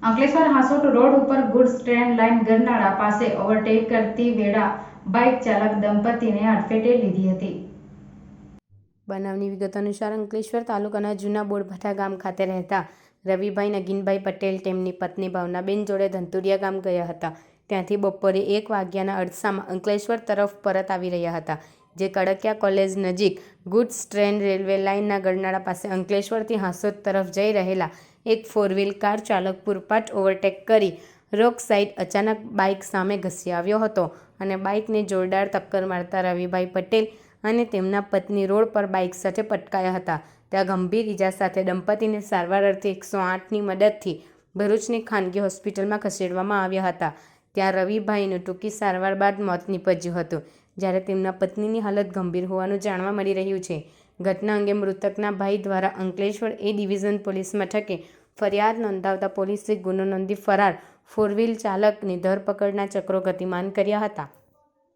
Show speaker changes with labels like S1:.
S1: Ankleshwar Hansot road ઉપર goods train line ગરનાળા પાસે overtake કરતી વેળા બાઇક ચાલક દંપતીને અડફેટે લીધી હતી।
S2: બનાવની વિગત અનુસાર અંકલેશ્વર તાલુકાના જૂના બોરભાઠા ગામ ખાતે રહેતા રવિભાઈ નગીનભાઈ પટેલ તેમની પત્ની ભાવનાબેન જોડે ધંતુરિયા ગામ ગયા હતા। ત્યાંથી બપોરે 1 વાગ્યાના અરસામાં અંકલેશ્વર તરફ પરત આવી રહ્યા હતા, જે કડકિયા કોલેજ નજીક ગુડ્સ ટ્રેન રેલવે લાઇનના ગરનાળા પાસે અંકલેશ્વરથી હાંસોટ તરફ જઈ રહેલા એક 4 વ્હીલ કાર ચાલક પૂરપાટ ઓવરટેક કરી રોંગ સાઈડ અચાનક બાઇક સામે ઘસી આવ્યો હતો અને બાઇકને જોરદાર ટક્કર મારતા રવિભાઈ પટેલ અને તેમના પત્ની રોડ પર બાઇક સાથે પટકાયા હતા। ત્યાં ગંભીર ઇજા સાથે દંપતીને સારવાર અર્થે 108ની મદદથી ભરૂચની ખાનગી હોસ્પિટલમાં ખસેડવામાં આવ્યા હતા। ત્યાં રવિભાઈનું ટૂંકી સારવાર બાદ મોત નીપજ્યું હતું, જ્યારે તેમના પત્નીની હાલત ગંભીર હોવાનું જાણવા મળી રહ્યું છે। ઘટના અંગે મૃતકના ભાઈ દ્વારા અંકલેશ્વર એ ડિવિઝન પોલીસ મથકે ફરિયાદ નોંધાવતા પોલીસે ગુનો નોંધી ફરાર 4 વ્હીલ ચાલકની ધરપકડના ચક્રો ગતિમાન કર્યા હતા।